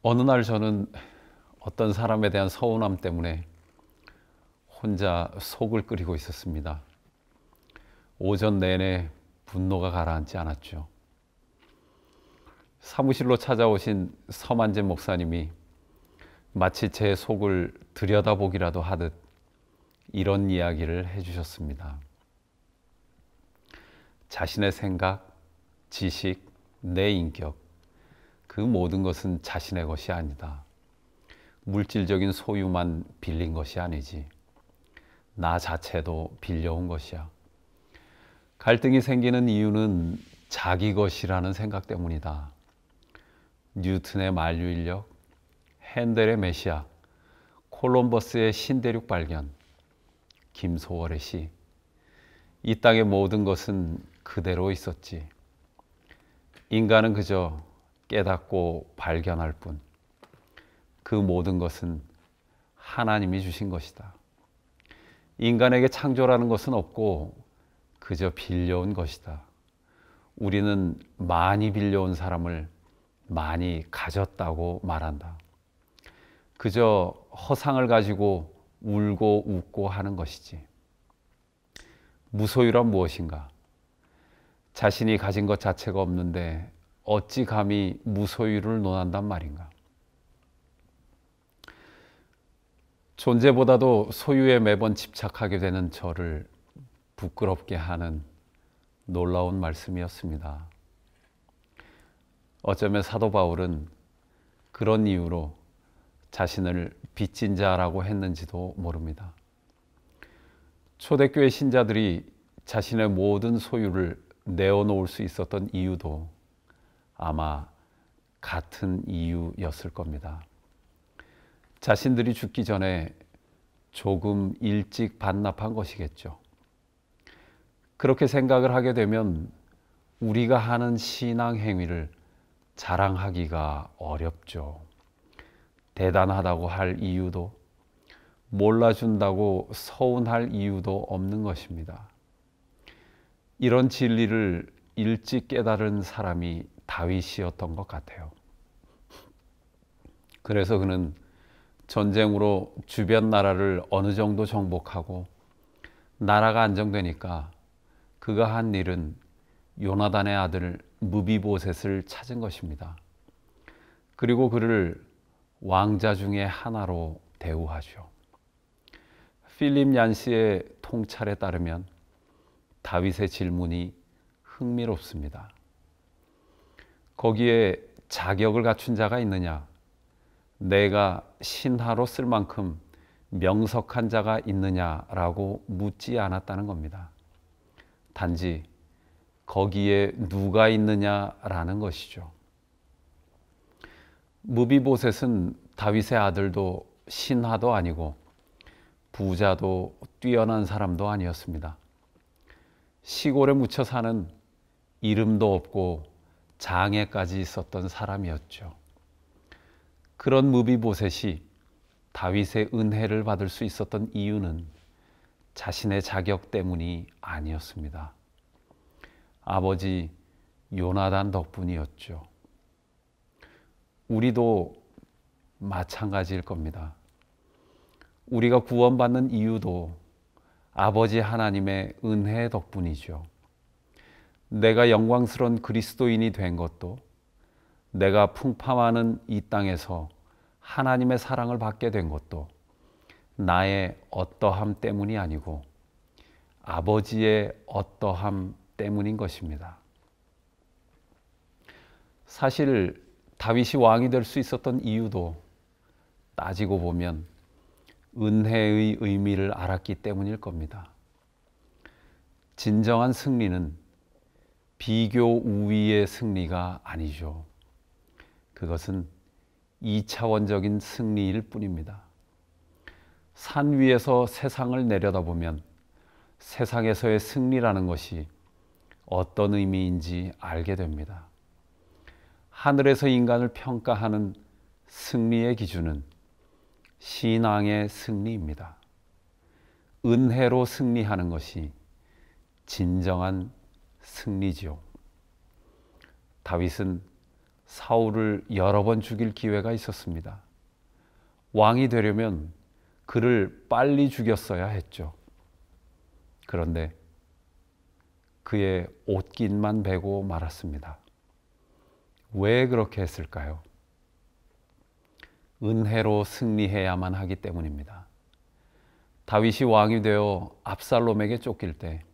어느 날 저는 어떤 사람에 대한 서운함 때문에 혼자 속을 끓이고 있었습니다. 오전 내내 분노가 가라앉지 않았죠. 사무실로 찾아오신 서만재 목사님이 마치 제 속을 들여다보기라도 하듯 이런 이야기를 해주셨습니다. 자신의 생각, 지식, 내 인격, 그 모든 것은 자신의 것이 아니다. 물질적인 소유만 빌린 것이 아니지. 나 자체도 빌려온 것이야. 갈등이 생기는 이유는 자기 것이라는 생각 때문이다. 뉴턴의 만유인력, 핸델의 메시아, 콜럼버스의 신대륙 발견, 김소월의 시. 이 땅의 모든 것은 그대로 있었지. 인간은 그저 깨닫고 발견할 뿐. 그 모든 것은 하나님이 주신 것이다. 인간에게 창조라는 것은 없고 그저 빌려온 것이다. 우리는 많이 빌려온 사람을 많이 가졌다고 말한다. 그저 허상을 가지고 울고 웃고 하는 것이지. 무소유란 무엇인가? 자신이 가진 것 자체가 없는데 어찌 감히 무소유를 논한단 말인가? 존재보다도 소유에 매번 집착하게 되는 저를 부끄럽게 하는 놀라운 말씀이었습니다. 어쩌면 사도 바울은 그런 이유로 자신을 빚진 자라고 했는지도 모릅니다. 초대교회 신자들이 자신의 모든 소유를 내어놓을 수 있었던 이유도 아마 같은 이유였을 겁니다. 자신들이 죽기 전에 조금 일찍 반납한 것이겠죠. 그렇게 생각을 하게 되면 우리가 하는 신앙 행위를 자랑하기가 어렵죠. 대단하다고 할 이유도, 몰라준다고 서운할 이유도 없는 것입니다. 이런 진리를 일찍 깨달은 사람이 다윗이었던 것 같아요. 그래서 그는 전쟁으로 주변 나라를 어느 정도 정복하고 나라가 안정되니까 그가 한 일은 요나단의 아들 무비보셋을 찾은 것입니다. 그리고 그를 왕자 중에 하나로 대우하죠. 필립 얀시의 통찰에 따르면 다윗의 질문이 흥미롭습니다. 거기에 자격을 갖춘 자가 있느냐? 내가 신하로 쓸 만큼 명석한 자가 있느냐라고 묻지 않았다는 겁니다. 단지 거기에 누가 있느냐라는 것이죠. 무비보셋은 다윗의 아들도 신하도 아니고 부자도 뛰어난 사람도 아니었습니다. 시골에 묻혀 사는 이름도 없고 장애까지 있었던 사람이었죠. 그런 무비보셋이 다윗의 은혜를 받을 수 있었던 이유는 자신의 자격 때문이 아니었습니다. 아버지 요나단 덕분이었죠. 우리도 마찬가지일 겁니다. 우리가 구원받는 이유도 아버지 하나님의 은혜 덕분이죠. 내가 영광스러운 그리스도인이 된 것도, 내가 풍파하는 이 땅에서 하나님의 사랑을 받게 된 것도 나의 어떠함 때문이 아니고 아버지의 어떠함 때문인 것입니다. 사실 다윗이 왕이 될 수 있었던 이유도 따지고 보면 은혜의 의미를 알았기 때문일 겁니다. 진정한 승리는 비교 우위의 승리가 아니죠. 그것은 2차원적인 승리일 뿐입니다. 산 위에서 세상을 내려다보면 세상에서의 승리라는 것이 어떤 의미인지 알게 됩니다. 하늘에서 인간을 평가하는 승리의 기준은 신앙의 승리입니다. 은혜로 승리하는 것이 진정한 승리지요. 다윗은 사울을 여러 번 죽일 기회가 있었습니다. 왕이 되려면 그를 빨리 죽였어야 했죠. 그런데 그의 옷깃만 베고 말았습니다. 왜 그렇게 했을까요? 은혜로 승리해야만 하기 때문입니다. 다윗이 왕이 되어 압살롬에게 쫓길 때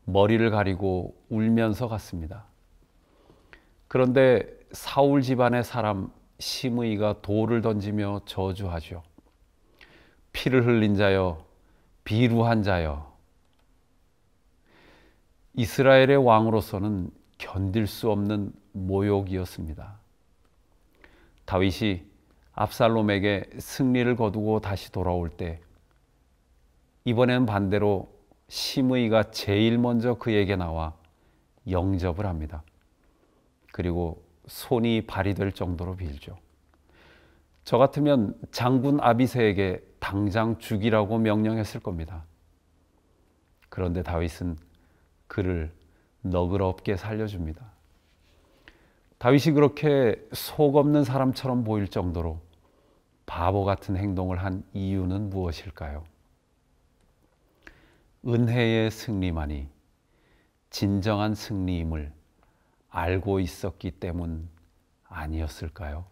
머리를 가리고 울면서 갔습니다. 그런데 사울 집안의 사람 시므이가 돌을 던지며 저주하죠. 피를 흘린 자여, 비루한 자여. 이스라엘의 왕으로서는 견딜 수 없는 모욕이었습니다. 다윗이 압살롬에게 승리를 거두고 다시 돌아올 때 이번엔 반대로 시므이가 제일 먼저 그에게 나와 영접을 합니다. 그리고 손이 발이 될 정도로 빌죠. 저 같으면 장군 아비새에게 당장 죽이라고 명령했을 겁니다. 그런데 다윗은 그를 너그럽게 살려줍니다. 다윗이 그렇게 속 없는 사람처럼 보일 정도로 바보 같은 행동을 한 이유는 무엇일까요? 은혜의 승리만이 진정한 승리임을 알고 있었기 때문 아니었을까요?